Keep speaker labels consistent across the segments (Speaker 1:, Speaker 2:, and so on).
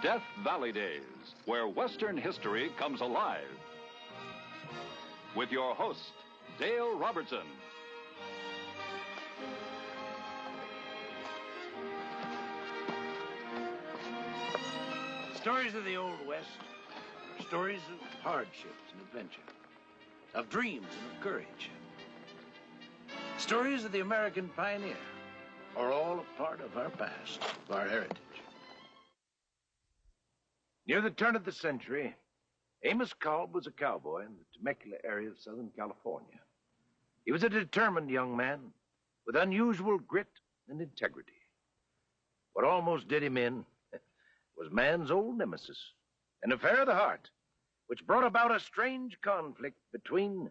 Speaker 1: Death Valley Days, where Western history comes alive. With your host, Dale Robertson.
Speaker 2: Stories of the Old West are stories of hardships and adventure, of dreams and of courage. Stories of the American pioneer are all a part of our past, of our heritage. Near the turn of the century, Amos was a cowboy in the Temecula area of Southern California. He was a determined young man with unusual grit and integrity. What almost did him in was man's old nemesis, an affair of the heart, which brought about a strange conflict between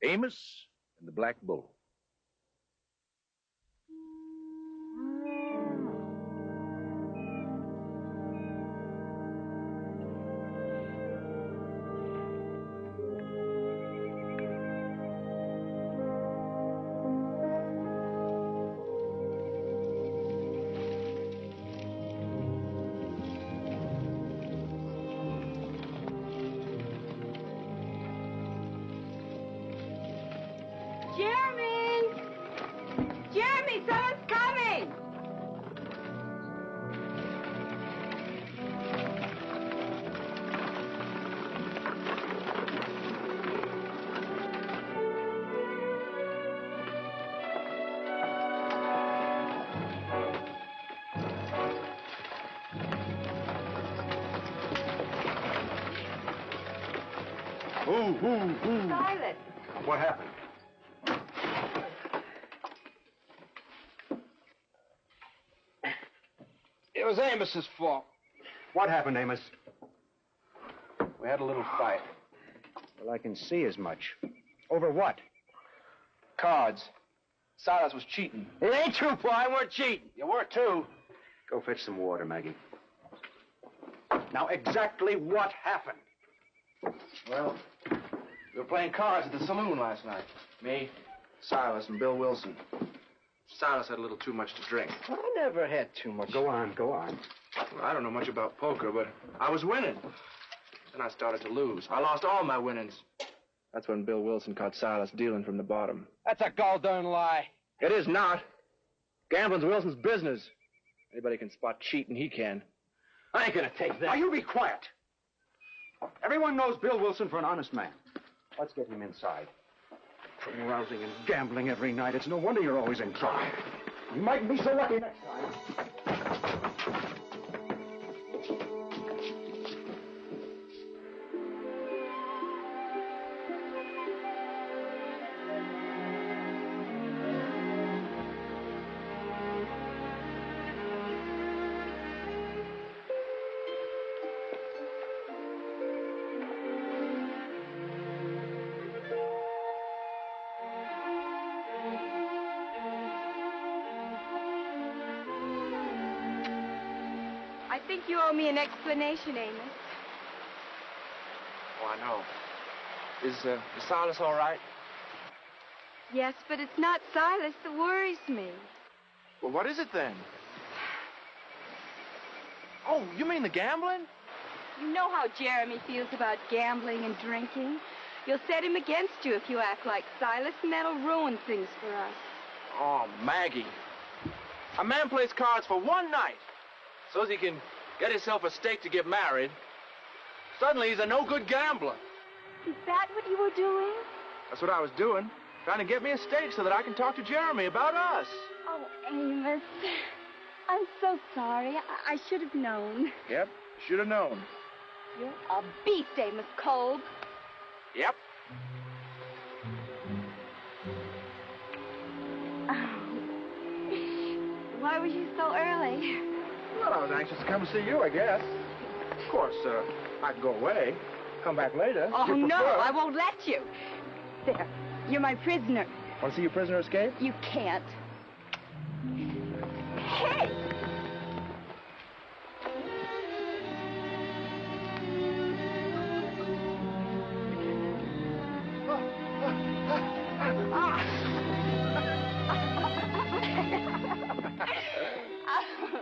Speaker 2: Amos and the Black Bull.
Speaker 3: Silas.
Speaker 4: What happened?
Speaker 5: It was Amos's fault.
Speaker 4: What happened, Amos?
Speaker 5: We had a little fight.
Speaker 4: Well, I can see as much. Over what?
Speaker 5: Cards. Silas was cheating.
Speaker 4: It ain't true, boy. I weren't cheating.
Speaker 5: You were, too.
Speaker 4: Go fetch some water, Maggie. Now, exactly what happened?
Speaker 5: Well, we were playing cards at the saloon last night. Me, Silas, and Bill Wilson. Silas had a little too much to drink.
Speaker 4: I never had too much. Go on.
Speaker 5: Well, I don't know much about poker, but I was winning. Then I started to lose. I lost all my winnings. That's when Bill Wilson caught Silas dealing from the bottom.
Speaker 4: That's a gall-darn lie.
Speaker 5: It is not. Gambling's Wilson's business. Anybody can spot cheating, he can.
Speaker 4: I ain't gonna take that. Now, you be quiet. Everyone knows Bill Wilson for an honest man. Let's get him inside. Rousing and gambling every night. It's no wonder you're always in trouble. You mightn't be so lucky next time.
Speaker 3: I think you owe me an explanation, Amos.
Speaker 5: Oh, I know. Is Silas all right?
Speaker 3: Yes, but it's not Silas that worries me.
Speaker 5: Well, what is it then? Oh, you mean the gambling?
Speaker 3: You know how Jeremy feels about gambling and drinking. You'll set him against you if you act like Silas, and that'll ruin things for us.
Speaker 5: Oh, Maggie. A man plays cards for one night so as he can get himself a stake to get married. Suddenly, he's a no-good gambler.
Speaker 3: Is that what you were doing?
Speaker 5: That's what I was doing. Trying to get me a stake so that I can talk to Jeremy about us.
Speaker 3: Oh, Amos. I'm so sorry. I should have known.
Speaker 5: Yep, should have known.
Speaker 3: You're a beast, Amos Kolb.
Speaker 5: Yep.
Speaker 3: Oh. Why were you so early?
Speaker 5: Well, I was anxious to come and see you, I guess. Of course, I could go away. Come back later.
Speaker 3: Oh, no, I won't let you. There, you're my prisoner.
Speaker 5: Want to see your prisoner escape?
Speaker 3: You can't. Hey!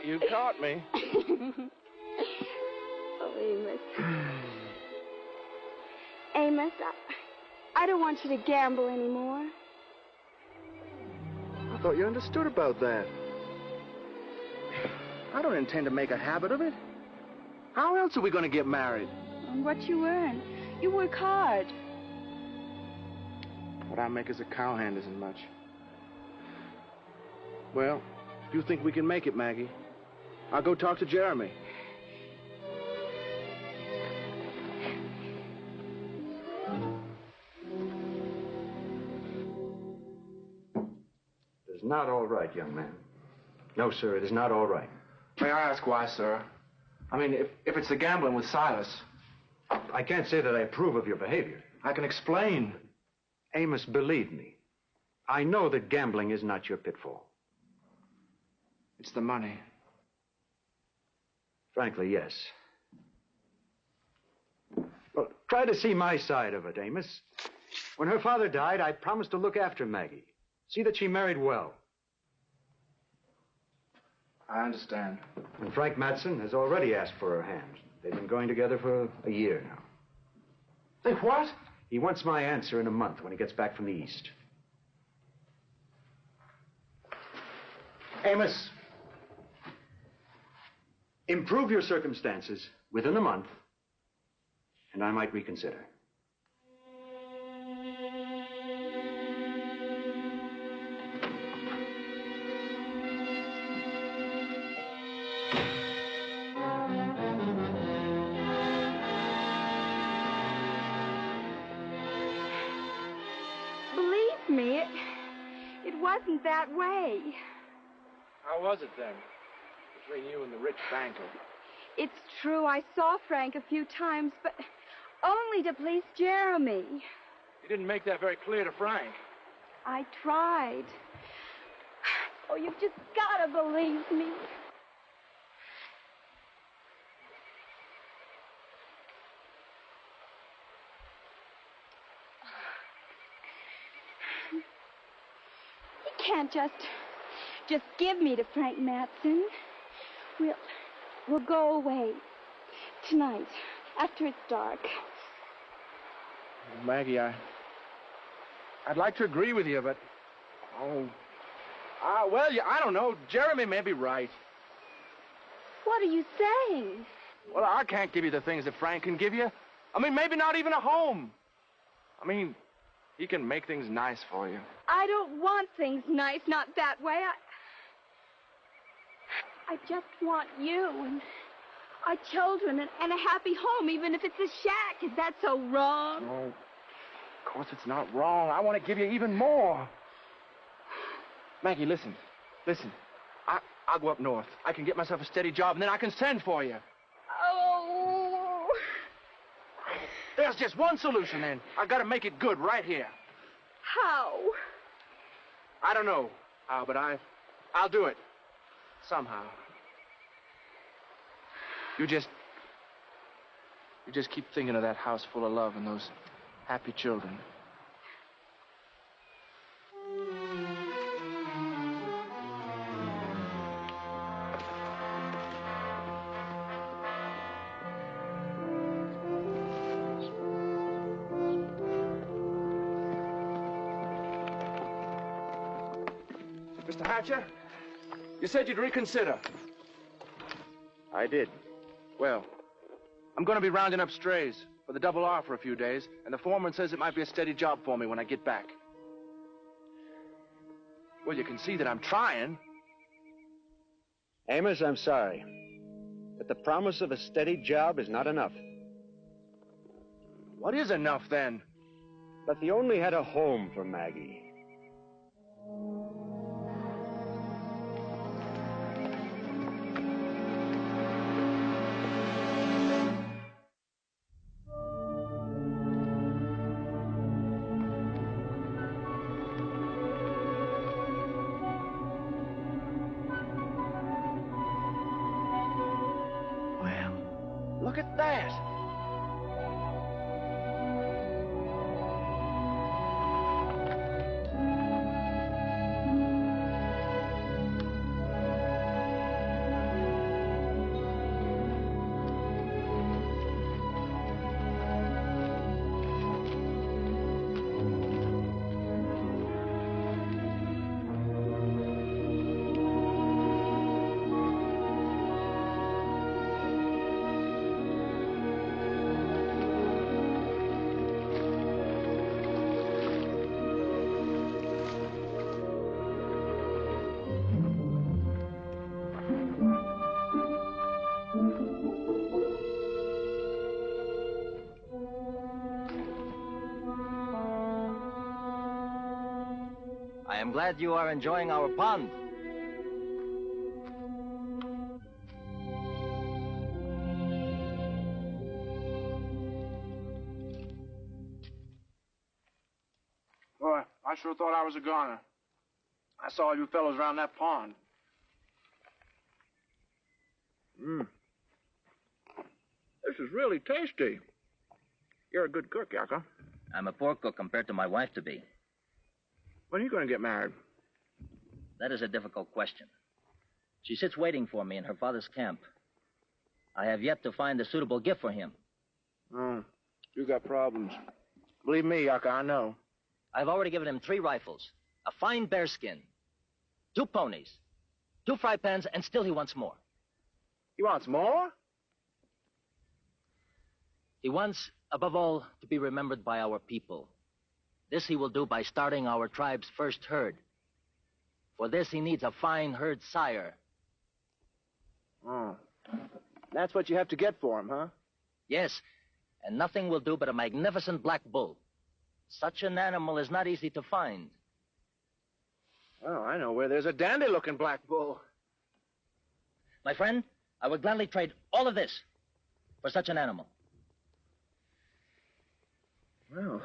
Speaker 5: You caught me.
Speaker 3: Amos. Amos, I don't want you to gamble anymore.
Speaker 5: I thought you understood about that. I don't intend to make a habit of it. How else are we going to get married?
Speaker 3: On what you earn. You work hard.
Speaker 5: What I make as a cowhand isn't much. Well, if you think we can make it, Maggie, I'll go talk to Jeremy.
Speaker 4: It's not all right, young man. No, sir, it is not all right.
Speaker 5: May I ask why, sir? I mean, if it's the gambling with Silas.
Speaker 4: I can't say that I approve of your behavior.
Speaker 5: I can explain.
Speaker 4: Amos, believe me. I know that gambling is not your pitfall.
Speaker 5: It's the money.
Speaker 4: Frankly, yes. Well, try to see my side of it, Amos. When her father died, I promised to look after Maggie. See that she married well.
Speaker 5: I understand.
Speaker 4: And Frank Matson has already asked for her hand. They've been going together for a year now.
Speaker 5: They what?
Speaker 4: He wants my answer in a month when he gets back from the East. Amos, improve your circumstances within a month, and I might reconsider.
Speaker 3: Wasn't that way.
Speaker 5: How was it then, between you and the rich banker?
Speaker 3: It's true, I saw Frank a few times, but only to please Jeremy.
Speaker 5: You didn't make that very clear to Frank.
Speaker 3: I tried. Oh, you've just got to believe me. Can't just give me to Frank Matson. We'll go away tonight after it's dark.
Speaker 5: Well, Maggie, I'd like to agree with you, but I don't know. Jeremy may be right.
Speaker 3: What are you saying?
Speaker 5: Well, I can't give you the things that Frank can give you. I mean, maybe not even a home. I mean, he can make things nice for you.
Speaker 3: I don't want things nice, not that way. I just want you and our children and a happy home, even if it's a shack. Is that so wrong?
Speaker 5: Oh, of course it's not wrong. I want to give you even more. Maggie, listen. I'll go up north. I can get myself a steady job, and then I can send for you.
Speaker 3: Oh.
Speaker 5: There's just one solution, then. I've got to make it good right here.
Speaker 3: How?
Speaker 5: I don't know how, but I'll do it. Somehow. You just keep thinking of that house full of love and those happy children. Mr. Hatcher, you said you'd reconsider.
Speaker 4: I did.
Speaker 5: Well, I'm going to be rounding up strays for the Double R for a few days, and the foreman says it might be a steady job for me when I get back. Well, you can see that I'm trying.
Speaker 4: Amos, I'm sorry, but the promise of a steady job is not enough.
Speaker 5: What is enough, then?
Speaker 4: But they only had a home for Maggie.
Speaker 5: Look at that.
Speaker 6: am glad you are enjoying our pond.
Speaker 5: Boy, I sure thought I was a goner. I saw you fellows around that pond. This is really tasty. You're a good cook, Yakko.
Speaker 6: I'm a poor cook compared to my wife to be.
Speaker 5: When are you going to get married?
Speaker 6: That is a difficult question. She sits waiting for me in her father's camp. I have yet to find a suitable gift for him.
Speaker 5: Oh, you got problems. Believe me, Yakko, I know.
Speaker 6: I've already given him 3 rifles, a fine bearskin, 2 ponies, 2 fry pans, and still he wants more.
Speaker 5: He wants more?
Speaker 6: He wants, above all, to be remembered by our people. This he will do by starting our tribe's first herd. For this, he needs a fine herd sire.
Speaker 5: Oh. That's what you have to get for him, huh?
Speaker 6: Yes, and nothing will do but a magnificent black bull. Such an animal is not easy to find.
Speaker 5: Well, I know where there's a dandy-looking black bull.
Speaker 6: My friend, I would gladly trade all of this for such an animal.
Speaker 5: Well,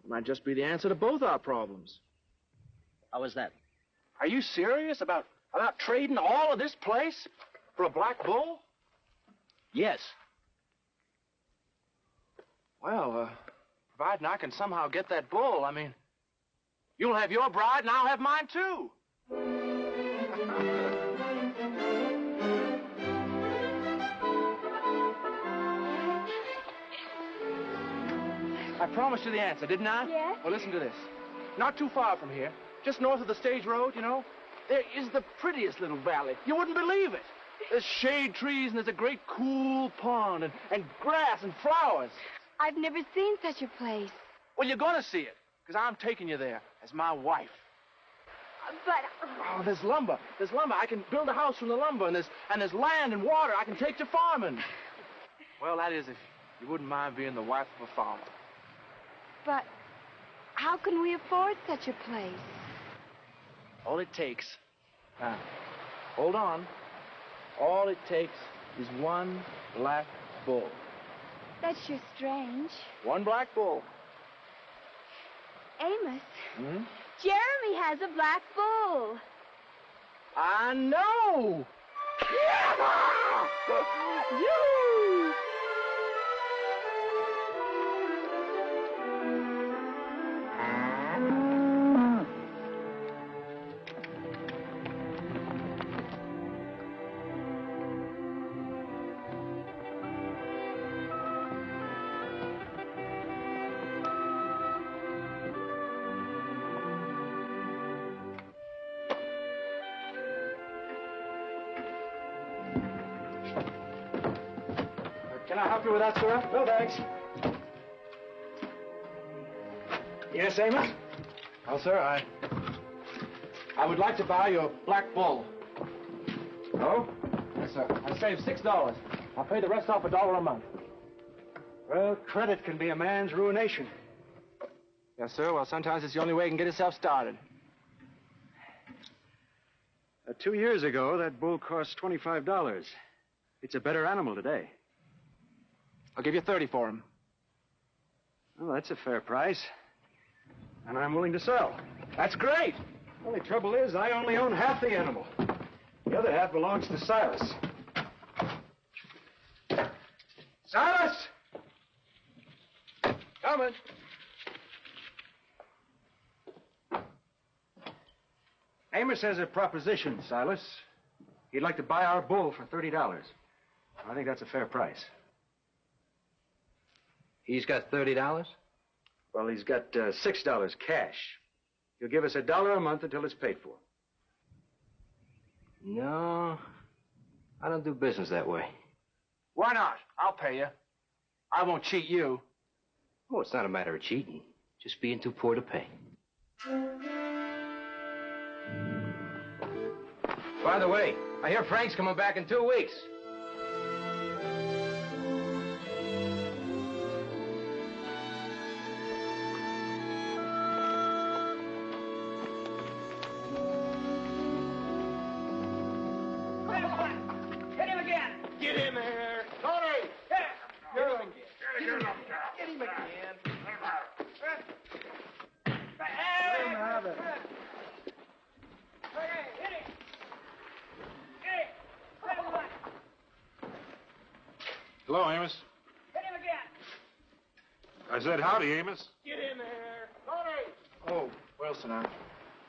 Speaker 5: it might just be the answer to both our problems.
Speaker 6: How is that?
Speaker 5: Are you serious about trading all of this place for a black bull?
Speaker 6: Yes.
Speaker 5: Well, providing I can somehow get that bull, I mean, you'll have your bride and I'll have mine too. I promised you the answer, didn't I?
Speaker 3: Yes.
Speaker 5: Well, listen to this. Not too far from here, just north of the stage road, you know, there is the prettiest little valley. You wouldn't believe it. There's shade trees and there's a great cool pond and grass and flowers.
Speaker 3: I've never seen such a place.
Speaker 5: Well, you're going to see it, because I'm taking you there as my wife.
Speaker 3: But...
Speaker 5: Oh, there's lumber. There's lumber. I can build a house from the lumber, and there's land and water I can take to farming. Well, that is if you wouldn't mind being the wife of a farmer.
Speaker 3: But how can we afford such a place?
Speaker 5: All it takes... Now, hold on. All it takes is one black bull.
Speaker 3: That's sure strange.
Speaker 5: One black bull.
Speaker 3: Amos,
Speaker 5: Hmm?
Speaker 3: Jeremy has a black bull.
Speaker 5: I know!
Speaker 3: Yoo!
Speaker 4: Can I help you with that, sir? No, thanks. Yes, Amos?
Speaker 5: Well, sir, I would like to buy your black bull.
Speaker 4: Oh?
Speaker 5: Yes, sir. I saved $6. I'll pay the rest off $1 a month.
Speaker 4: Well, credit can be a man's ruination.
Speaker 5: Yes, sir. Well, sometimes it's the only way he can get himself started.
Speaker 4: 2 years ago, that bull cost $25. It's a better animal today.
Speaker 5: I'll give you $30 for him.
Speaker 4: Well, that's a fair price. And I'm willing to sell.
Speaker 5: That's great.
Speaker 4: Only trouble is, I only own half the animal. The other half belongs to Silas. Silas! Coming. Amos has a proposition, Silas. He'd like to buy our bull for $30. I think that's a fair price.
Speaker 7: He's got $30?
Speaker 4: Well, he's got $6 cash. He'll give us $1 a month until it's paid for.
Speaker 7: No, I don't do business that way.
Speaker 5: Why not? I'll pay you. I won't cheat you.
Speaker 7: Oh, it's not a matter of cheating. Just being too poor to pay. By the way, I hear Frank's coming back in 2 weeks.
Speaker 8: Hello, Amos.
Speaker 5: Hit him again.
Speaker 8: I said howdy, Amos.
Speaker 5: Get in there. Tony! Oh, Wilson, I'm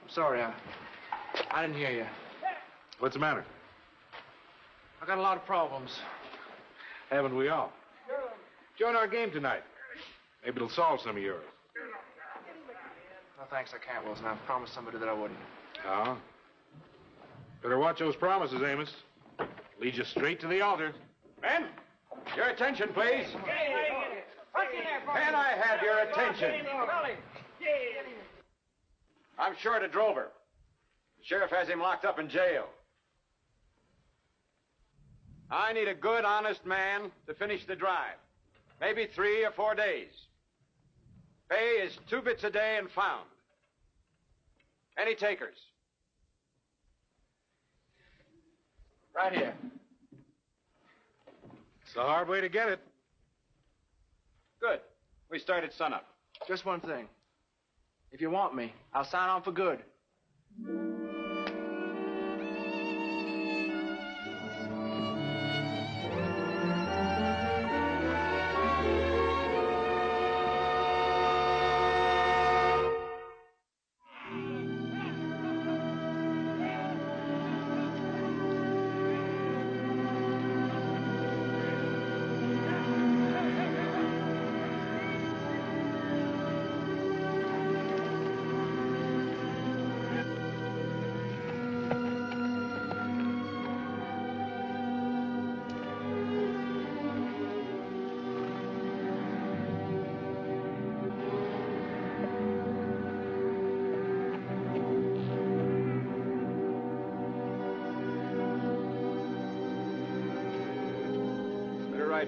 Speaker 5: sorry. I didn't hear you.
Speaker 8: What's the matter?
Speaker 5: I got a lot of problems.
Speaker 8: Haven't we all? Join our game tonight. Maybe it'll solve some of yours.
Speaker 5: No, thanks, I can't, Wilson. I promised somebody that I wouldn't.
Speaker 8: Oh? Better watch those promises, Amos. Lead you straight to the altar.
Speaker 4: Men, your attention, please. Can I have your attention? I'm short a drover. The sheriff has him locked up in jail. I need a good, honest man to finish the drive. Maybe 3 or 4 days. Pay is 2 bits a day and found. Any takers?
Speaker 5: Right here.
Speaker 8: It's the hard way to get it.
Speaker 4: Good. We start at sunup.
Speaker 5: Just one thing. If you want me, I'll sign on for good.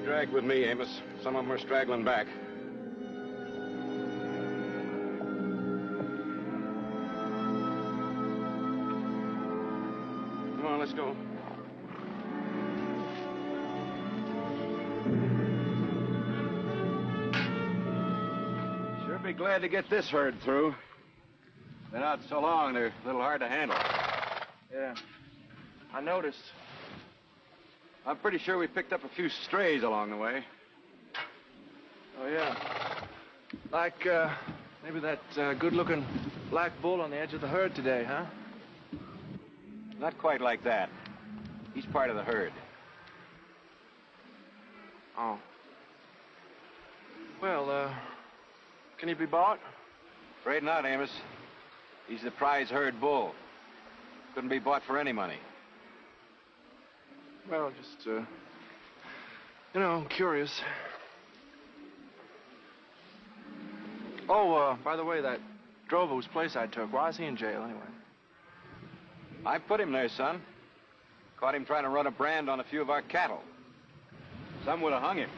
Speaker 4: Drag with me, Amos. Some of them are straggling back. Come on, let's go. Sure be glad to get this herd through. Been out so long, they're a little hard to handle.
Speaker 5: Yeah, I noticed.
Speaker 4: I'm pretty sure we picked up a few strays along the way.
Speaker 5: Oh, yeah. Like, maybe that good-looking black bull on the edge of the herd today, huh?
Speaker 4: Not quite like that. He's part of the herd.
Speaker 5: Oh. Well, can he be bought?
Speaker 4: Afraid not, Amos. He's the prize herd bull. Couldn't be bought for any money.
Speaker 5: Well, just, you know, curious. Oh, by the way, that drover whose place I took, why is he in jail anyway?
Speaker 4: I put him there, son. Caught him trying to run a brand on a few of our cattle. Some would have hung him.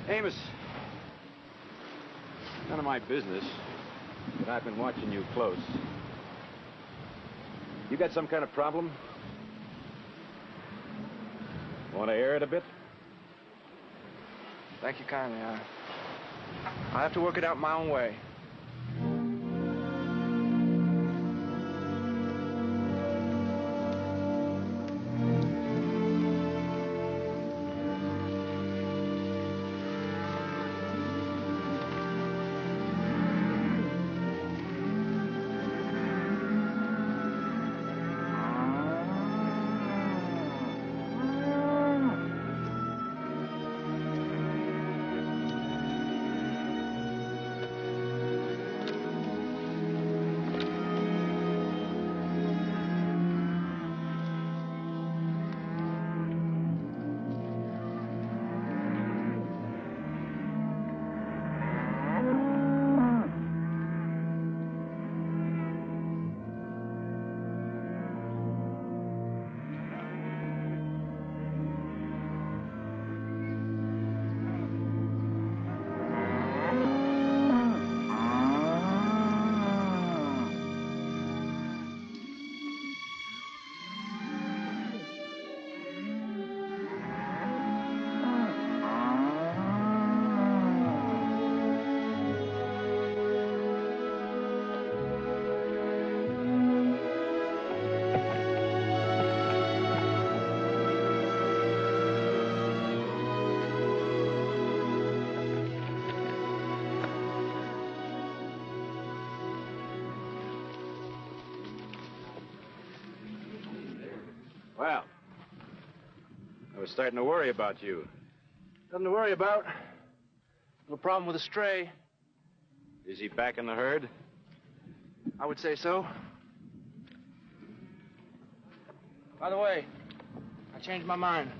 Speaker 4: Amos, none of my business, but I've been watching you close. You got some kind of problem? Want to air it a bit?
Speaker 5: Thank you kindly. I have to work it out my own way.
Speaker 4: Well, I was starting to worry about you.
Speaker 5: Nothing to worry about. No problem with a stray.
Speaker 4: Is he back in the herd?
Speaker 5: I would say so. By the way, I changed my mind.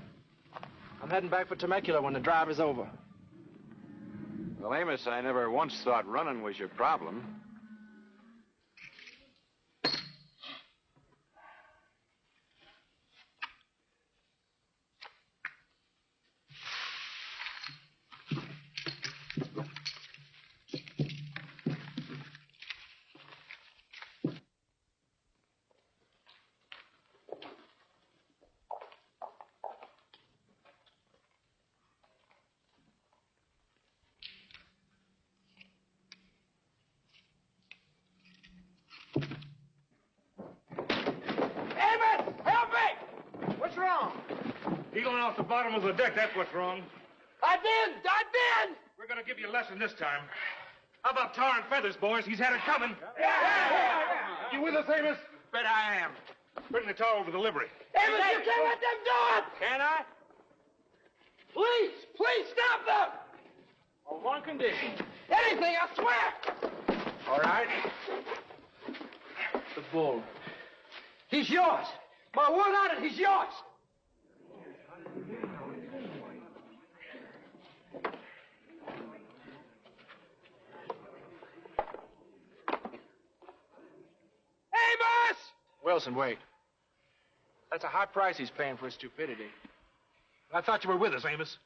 Speaker 5: I'm heading back for Temecula when the drive is over.
Speaker 4: Well, Amos, I never once thought running was your problem.
Speaker 8: Peeling off the bottom of the deck, that's what's wrong.
Speaker 5: I did!
Speaker 8: We're gonna give you a lesson this time. How about tar and feathers, boys? He's had it coming. You with us, Amos?
Speaker 5: Bet I am.
Speaker 8: Bring the tar over the livery.
Speaker 5: Amos, you can't let them do it! Can I? Please stop them! On one condition. Anything, I swear! All right. The bull. He's yours. My word on it, he's yours. Amos! Wilson, wait. That's a high price he's paying for his stupidity.
Speaker 8: I thought you were with us, Amos.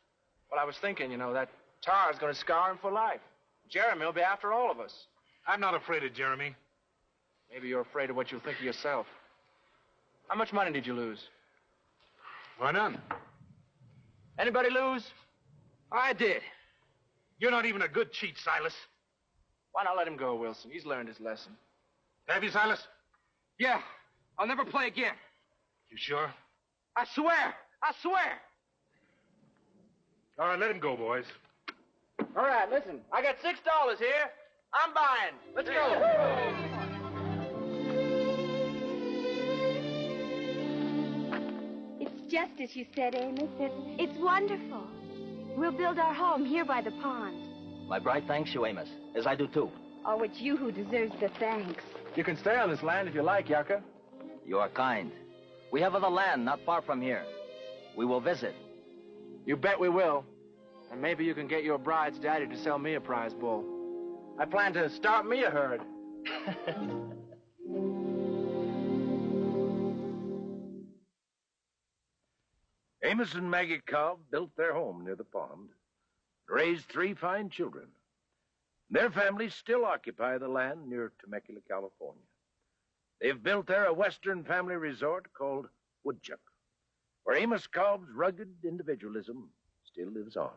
Speaker 5: Well, I was thinking, that tar is going to scar him for life. Jeremy will be after all of us.
Speaker 8: I'm not afraid of Jeremy.
Speaker 5: Maybe you're afraid of what you'll think of yourself. How much money did you lose?
Speaker 8: Why none?
Speaker 5: Anybody lose? I did.
Speaker 8: You're not even a good cheat, Silas.
Speaker 5: Why not let him go, Wilson? He's learned his lesson.
Speaker 8: Have you, Silas?
Speaker 5: Yeah. I'll never play again.
Speaker 8: You sure?
Speaker 5: I swear.
Speaker 8: All right, let him go, boys.
Speaker 5: All right, listen. I got $6 here. I'm buying. Let's go.
Speaker 3: It's just as you said, Amos. It's wonderful. We'll build our home here by the pond.
Speaker 6: My bride thanks you, Amos, as I do too.
Speaker 3: Oh, it's you who deserves the thanks.
Speaker 5: You can stay on this land if you like, Yucca.
Speaker 6: You are kind. We have other land not far from here. We will visit.
Speaker 5: You bet we will. And maybe you can get your bride's daddy to sell me a prize bull. I plan to start me a herd.
Speaker 2: Amos and Maggie Cobb built their home near the pond, raised 3 fine children. Their families still occupy the land near Temecula, California. They've built there a Western family resort called Woodchuck, where Amos Cobb's rugged individualism still lives on.